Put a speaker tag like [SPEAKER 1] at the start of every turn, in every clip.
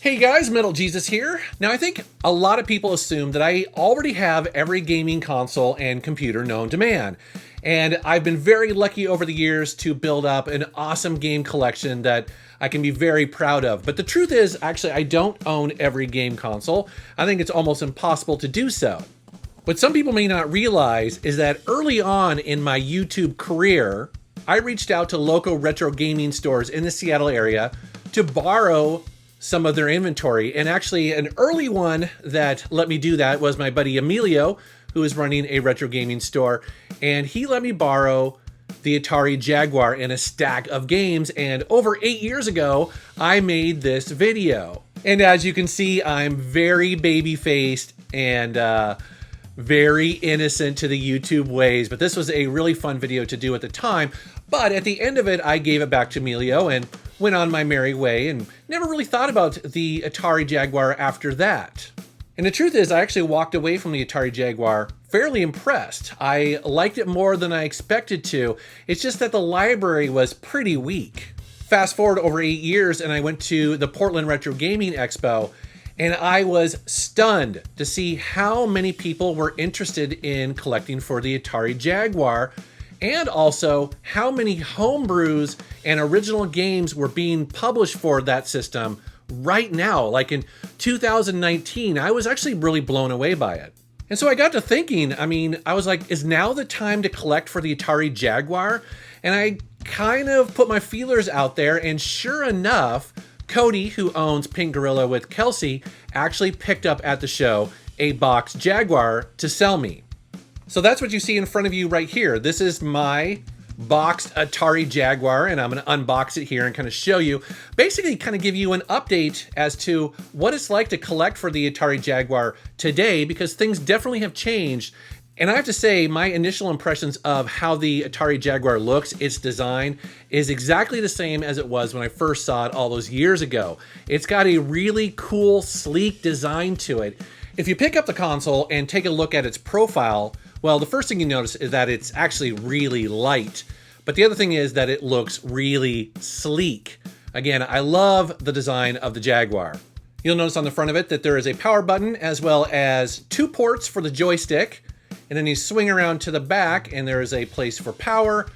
[SPEAKER 1] Hey guys, Metal Jesus here. Now I think a lot of people assume that I already have every gaming console and computer known to man. And I've been very lucky over the years to build up an awesome game collection that I can be very proud of. But the truth is, actually, I don't own every game console. I think it's almost impossible to do so. What some people may not realize is that early on in my YouTube career, I reached out to local retro gaming stores in the Seattle area to borrow some of their inventory. And actually an early one that let me do that was my buddy Emilio, who is running a retro gaming store. And he let me borrow the Atari Jaguar and a stack of games. And over 8 years ago, I made this video. And as you can see, I'm very baby-faced and very innocent to the YouTube ways. But this was a really fun video to do at the time. But at the end of it, I gave it back to Emilio and went on my merry way and never really thought about the Atari Jaguar after that. And the truth is, I actually walked away from the Atari Jaguar fairly impressed. I liked it more than I expected to. It's just that the library was pretty weak. Fast forward over 8 years and I went to the Portland Retro Gaming Expo and I was stunned to see how many people were interested in collecting for the Atari Jaguar, and also how many homebrews and original games were being published for that system right now. Like in 2019, I was actually really blown away by it. And so I got to thinking, I was like, is now the time to collect for the Atari Jaguar? And I kind of put my feelers out there, and sure enough, Cody, who owns Pink Gorilla with Kelsey, actually picked up at the show a boxed Jaguar to sell me. So that's what you see in front of you right here. This is my boxed Atari Jaguar, and I'm going to unbox it here and kind of show you, basically kind of give you an update as to what it's like to collect for the Atari Jaguar today, because things definitely have changed. And I have to say, my initial impressions of how the Atari Jaguar looks, its design, is exactly the same as it was when I first saw it all those years ago. It's got a really cool, sleek design to it. If you pick up the console and take a look at its profile, well, the first thing you notice is that it's actually really light. But the other thing is that it looks really sleek. Again, I love the design of the Jaguar. You'll notice on the front of it that there is a power button as well as 2 ports for the joystick. And then you swing around to the back and there is a place for power.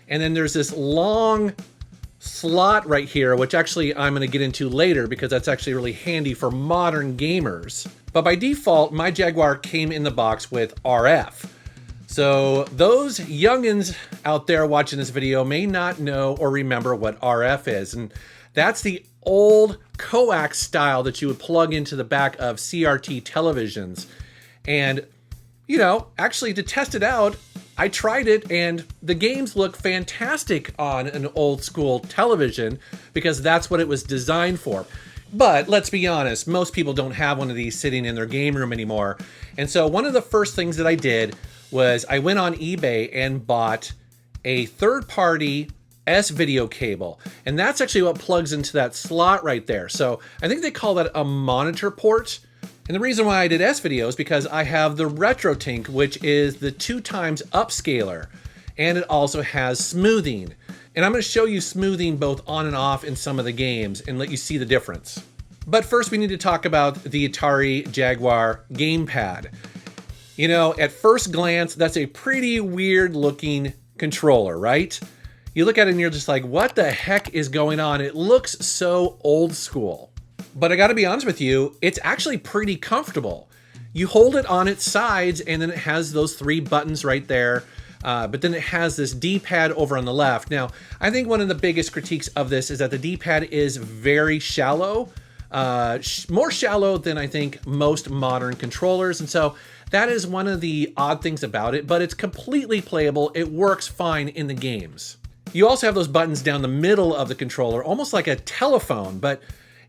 [SPEAKER 1] And then there's this long slot right here, which actually I'm going to get into later because that's actually really handy for modern gamers. But by default, my Jaguar came in the box with RF. So those youngins out there watching this video may not know or remember what RF is. And that's the old coax style that you would plug into the back of CRT televisions. And, you know, actually to test it out, I tried it and the games look fantastic on an old school television because that's what it was designed for. But let's be honest, most people don't have one of these sitting in their game room anymore. And so one of the first things that I did was I went on eBay and bought a third-party S-video cable. And that's actually what plugs into that slot right there. So I think they call that a monitor port. And the reason why I did S-video is because I have the RetroTink, which is the 2x upscaler. And it also has smoothing. And I'm going to show you smoothing both on and off in some of the games and let you see the difference. But first we need to talk about the Atari Jaguar gamepad. You know, at first glance, that's a pretty weird looking controller, right? You look at it and you're just like, what the heck is going on? It looks so old school. But I gotta be honest with you, it's actually pretty comfortable. You hold it on its sides and then it has those 3 buttons right there. But then it has this D-pad over on the left. Now, I think one of the biggest critiques of this is that the D-pad is very shallow. More shallow than I think most modern controllers. And so that is one of the odd things about it, but it's completely playable. It works fine in the games. You also have those buttons down the middle of the controller, almost like a telephone, but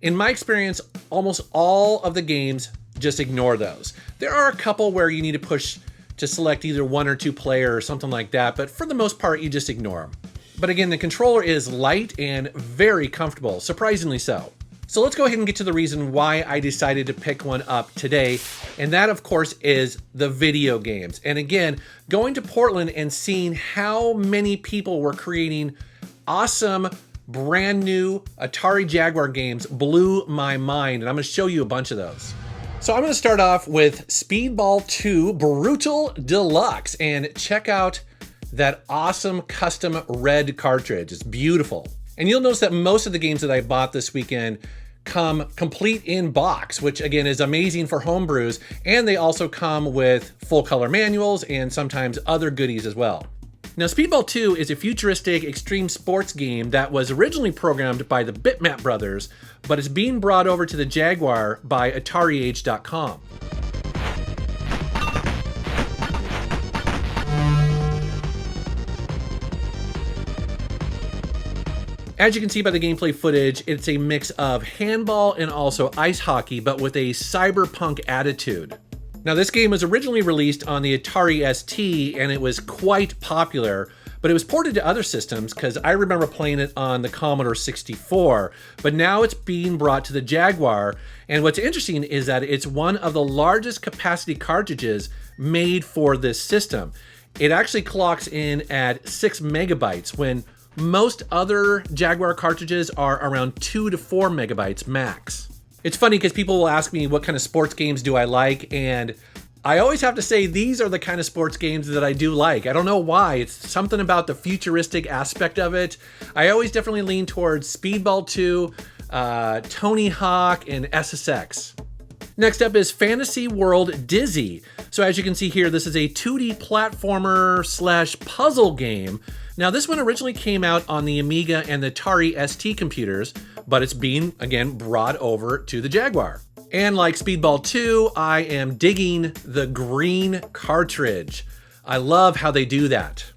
[SPEAKER 1] in my experience, almost all of the games just ignore those. There are a couple where you need to push to select either 1 or 2 player or something like that, but for the most part, you just ignore them. But again, the controller is light and very comfortable, surprisingly so. So let's go ahead and get to the reason why I decided to pick one up today. And that, of course, is the video games. And again, going to Portland and seeing how many people were creating awesome brand new Atari Jaguar games blew my mind, and I'm going to show you a bunch of those. So I'm going to start off with Speedball 2 Brutal Deluxe, and check out that awesome custom red cartridge. It's beautiful. And you'll notice that most of the games that I bought this weekend come complete in box, which again is amazing for homebrews, and they also come with full color manuals and sometimes other goodies as well. Now, Speedball 2 is a futuristic extreme sports game that was originally programmed by the Bitmap brothers, but is being brought over to the Jaguar by AtariAge.com. As you can see by the gameplay footage, it's a mix of handball and also ice hockey, but with a cyberpunk attitude. Now, this game was originally released on the Atari ST, and it was quite popular, but it was ported to other systems because I remember playing it on the Commodore 64, but now it's being brought to the Jaguar. And what's interesting is that it's one of the largest capacity cartridges made for this system. It actually clocks in at 6 megabytes when most other Jaguar cartridges are around 2 to 4 megabytes max. It's funny because people will ask me what kind of sports games do I like, and I always have to say these are the kind of sports games that I do like. I don't know why. It's something about the futuristic aspect of it. I always definitely lean towards Speedball 2, Tony Hawk, and SSX. Next up is Fantasy World Dizzy. So as you can see here, this is a 2D platformer / puzzle game. Now, this one originally came out on the Amiga and the Atari ST computers, but it's being, again, brought over to the Jaguar. And like Speedball 2, I am digging the green cartridge. I love how they do that.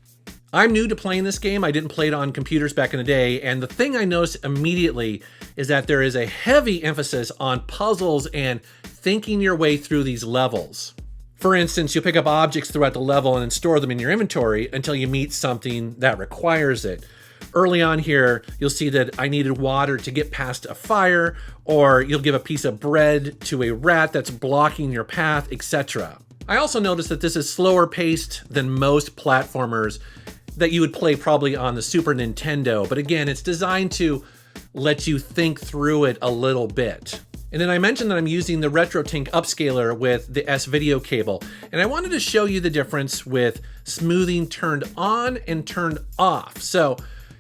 [SPEAKER 1] I'm new to playing this game. I didn't play it on computers back in the day, and the thing I noticed immediately is that there is a heavy emphasis on puzzles and thinking your way through these levels. For instance, you'll pick up objects throughout the level and then store them in your inventory until you meet something that requires it. Early on here, you'll see that I needed water to get past a fire, or you'll give a piece of bread to a rat that's blocking your path, etc. I also noticed that this is slower paced than most platformers that you would play probably on the Super Nintendo, but again, it's designed to let you think through it a little bit. And then I mentioned that I'm using the RetroTink upscaler with the S-Video cable, and I wanted to show you the difference with smoothing turned on and turned off. So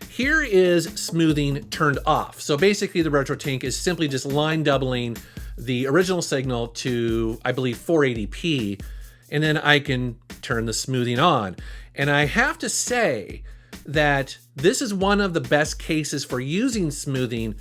[SPEAKER 1] here is smoothing turned off. So basically the RetroTink is simply just line doubling the original signal to, I believe, 480p, and then I can turn the smoothing on. And I have to say that this is one of the best cases for using smoothing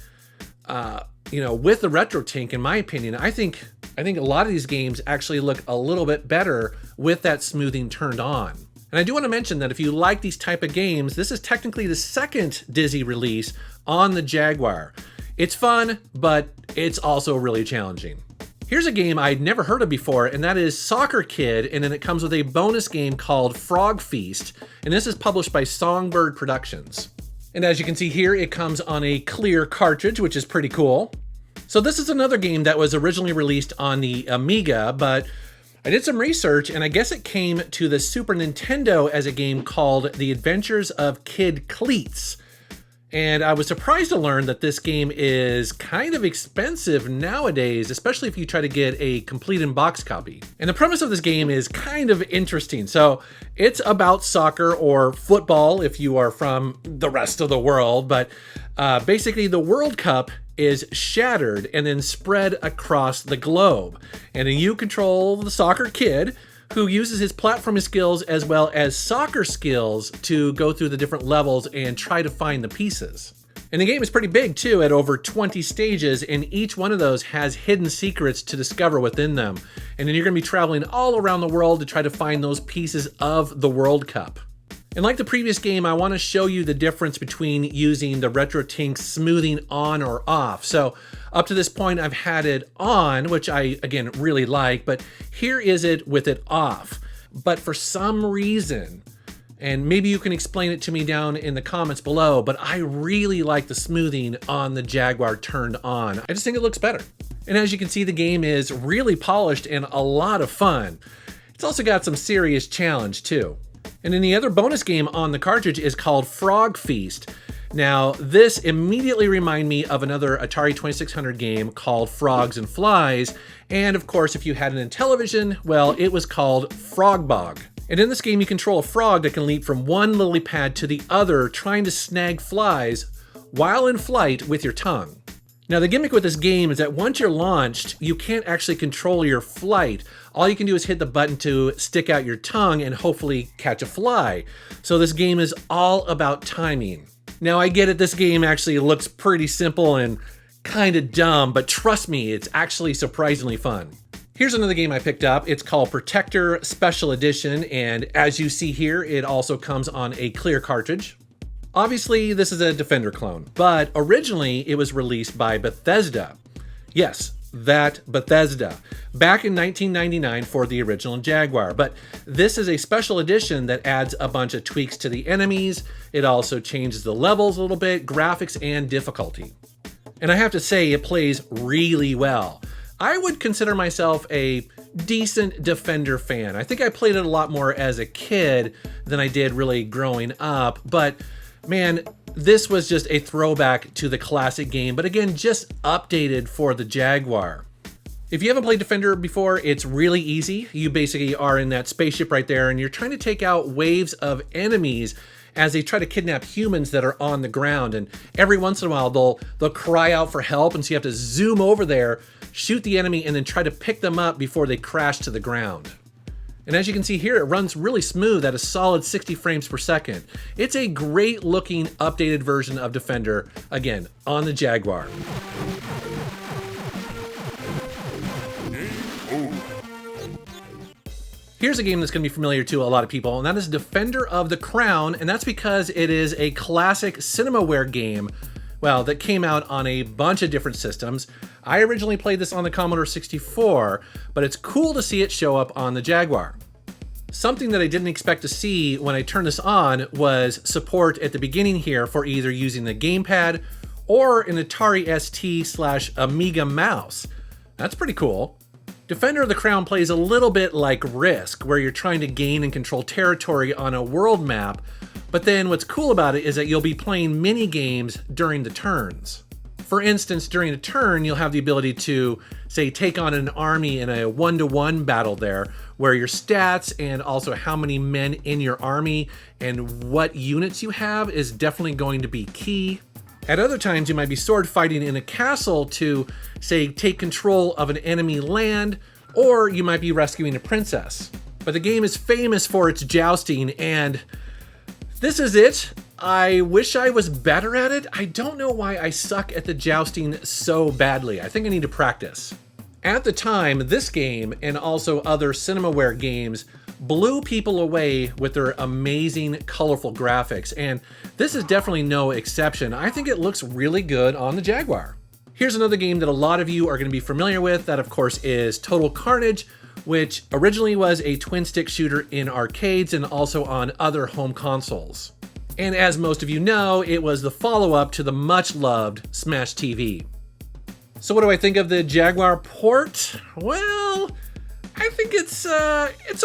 [SPEAKER 1] with the RetroTink, in my opinion. I think a lot of these games actually look a little bit better with that smoothing turned on. And I do want to mention that if you like these type of games, this is technically the second Dizzy release on the Jaguar. It's fun, but it's also really challenging. Here's a game I'd never heard of before, and that is Soccer Kid, and then it comes with a bonus game called Frog Feast, and this is published by Songbird Productions. And as you can see here, it comes on a clear cartridge, which is pretty cool. So this is another game that was originally released on the Amiga, but I did some research, and I guess it came to the Super Nintendo as a game called The Adventures of Kid Cleats. And I was surprised to learn that this game is kind of expensive nowadays, especially if you try to get a complete in-box copy. And the premise of this game is kind of interesting. So it's about soccer or football if you are from the rest of the world, but basically the World Cup is shattered and then spread across the globe. And then you control the soccer kid who uses his platforming skills as well as soccer skills to go through the different levels and try to find the pieces. And the game is pretty big too, at over 20 stages, and each one of those has hidden secrets to discover within them. And then you're going to be traveling all around the world to try to find those pieces of the World Cup. And like the previous game, I want to show you the difference between using the RetroTink smoothing on or off. So up to this point, I've had it on, which I, again, really like, but here is it with it off. But for some reason, and maybe you can explain it to me down in the comments below, but I really like the smoothing on the Jaguar turned on. I just think it looks better. And as you can see, the game is really polished and a lot of fun. It's also got some serious challenge too. And then the other bonus game on the cartridge is called Frog Feast. Now, this immediately reminded me of another Atari 2600 game called Frogs and Flies, and of course, if you had an Intellivision, well, it was called Frogbog. And in this game, you control a frog that can leap from one lily pad to the other, trying to snag flies while in flight with your tongue. Now, the gimmick with this game is that once you're launched, you can't actually control your flight. All you can do is hit the button to stick out your tongue and hopefully catch a fly. So this game is all about timing. Now, I get it, this game actually looks pretty simple and kind of dumb, but trust me, it's actually surprisingly fun. Here's another game I picked up. It's called Protector Special Edition, and as you see here, it also comes on a clear cartridge. Obviously, this is a Defender clone, but originally it was released by Bethesda. Yes, that Bethesda, back in 1999 for the original Jaguar. But this is a special edition that adds a bunch of tweaks to the enemies. It also changes the levels a little bit, graphics, and difficulty. And I have to say, it plays really well. I would consider myself a decent Defender fan. I think I played it a lot more as a kid than I did really growing up, but man, this was just a throwback to the classic game, but again, just updated for the Jaguar. If you haven't played Defender before, it's really easy. You basically are in that spaceship right there, and you're trying to take out waves of enemies as they try to kidnap humans that are on the ground. And every once in a while, they'll cry out for help, and so you have to zoom over there, shoot the enemy, and then try to pick them up before they crash to the ground. And as you can see here, it runs really smooth at a solid 60 frames per second. It's a great looking updated version of Defender, again, on the Jaguar. Here's a game that's going to be familiar to a lot of people, and that is Defender of the Crown, and that's because it is a classic cinemaware game, well, that came out on a bunch of different systems. I originally played this on the Commodore 64, but it's cool to see it show up on the Jaguar. Something that I didn't expect to see when I turned this on was support at the beginning here for either using the gamepad or an Atari ST/Amiga mouse. That's pretty cool. Defender of the Crown plays a little bit like Risk, where you're trying to gain and control territory on a world map, but then what's cool about it is that you'll be playing mini games during the turns. For instance, during a turn, you'll have the ability to, say, take on an army in a one-to-one battle there, where your stats and also how many men in your army and what units you have is definitely going to be key. At other times, you might be sword fighting in a castle to, say, take control of an enemy land, or you might be rescuing a princess. But the game is famous for its jousting, and this is it. I wish I was better at it. I don't know why I suck at the jousting so badly. I think I need to practice. At the time, this game and also other cinemaware games blew people away with their amazing, colorful graphics, and this is definitely no exception. I think it looks really good on the Jaguar. Here's another game that a lot of you are going to be familiar with. That, of course, is Total Carnage, which originally was a twin-stick shooter in arcades and also on other home consoles. And as most of you know, it was the follow-up to the much-loved Smash TV. So what do I think of the Jaguar port? Well, I think it's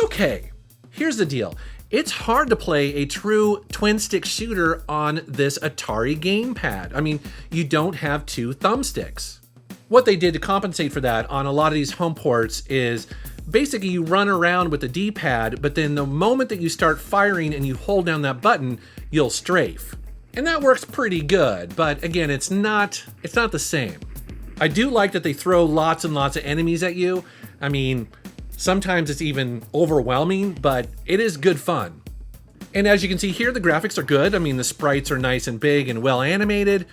[SPEAKER 1] okay. Here's the deal. It's hard to play a true twin-stick shooter on this Atari gamepad. I mean, you don't have two thumbsticks. What they did to compensate for that on a lot of these home ports is basically you run around with the D-pad, but then the moment that you start firing and you hold down that button, you'll strafe. And that works pretty good, but again, it's not the same. I do like that they throw lots and lots of enemies at you. I mean, sometimes it's even overwhelming, but it is good fun. And as you can see here, the graphics are good. I mean, the sprites are nice and big and well animated,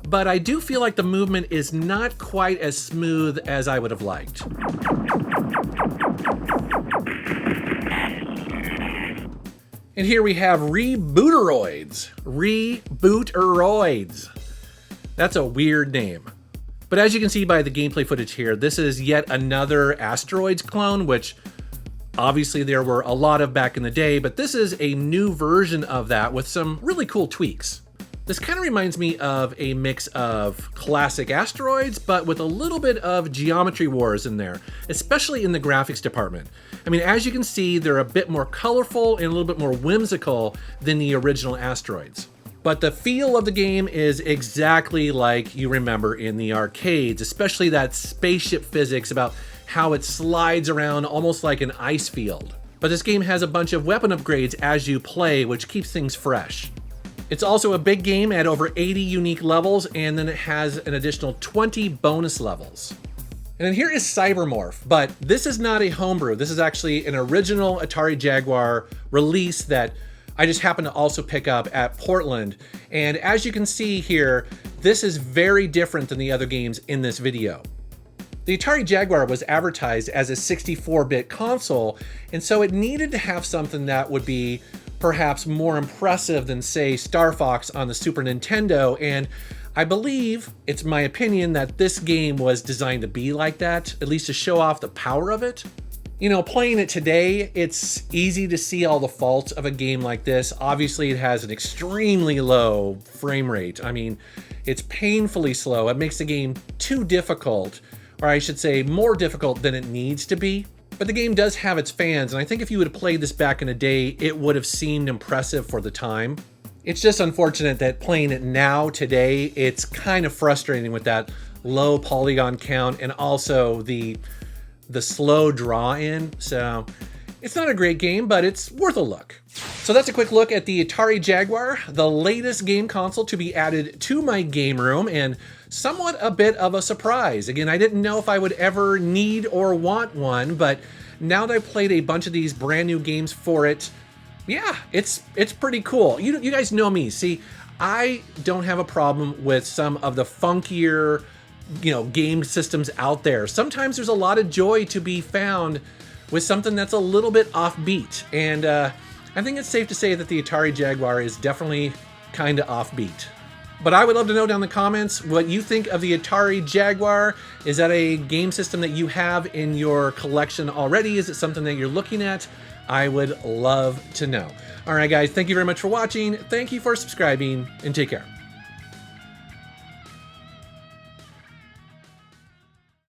[SPEAKER 1] but I do feel like the movement is not quite as smooth as I would have liked. And here we have REBooTEROIDS. REBooTEROIDS. That's a weird name. But as you can see by the gameplay footage here, this is yet another Asteroids clone, which obviously there were a lot of back in the day, but this is a new version of that with some really cool tweaks. This kind of reminds me of a mix of classic Asteroids, but with a little bit of Geometry Wars in there, especially in the graphics department. I mean, as you can see, they're a bit more colorful and a little bit more whimsical than the original Asteroids. But the feel of the game is exactly like you remember in the arcades, especially that spaceship physics about how it slides around almost like an ice field. But this game has a bunch of weapon upgrades as you play, which keeps things fresh. It's also a big game at over 80 unique levels, and then it has an additional 20 bonus levels. And then here is Cybermorph, but this is not a homebrew. This is actually an original Atari Jaguar release that I just happened to also pick up at Portland. And as you can see here, this is very different than the other games in this video. The Atari Jaguar was advertised as a 64-bit console, and so it needed to have something that would be perhaps more impressive than, say, Star Fox on the Super Nintendo, and I believe, it's my opinion, that this game was designed to be like that, at least to show off the power of it. You know, playing it today, it's easy to see all the faults of a game like this. Obviously, it has an extremely low frame rate. I mean, it's painfully slow. It makes the game too difficult, or I should say more difficult than it needs to be. But the game does have its fans, and I think if you would have played this back in the day, it would have seemed impressive for the time. It's just unfortunate that playing it now, today, it's kind of frustrating with that low polygon count and also the slow draw in. So it's not a great game, but it's worth a look. So that's a quick look at the Atari Jaguar, the latest game console to be added to my game room, and somewhat a bit of a surprise. Again, I didn't know if I would ever need or want one, but now that I've played a bunch of these brand new games for it, yeah, it's pretty cool. You guys know me. See, I don't have a problem with some of the funkier, game systems out there. Sometimes there's a lot of joy to be found with something that's a little bit offbeat. And I think it's safe to say that the Atari Jaguar is definitely kind of offbeat. But I would love to know down in the comments what you think of the Atari Jaguar. Is that a game system that you have in your collection already? Is it something that you're looking at? I would love to know. All right, guys, thank you very much for watching. Thank you for subscribing, and take care.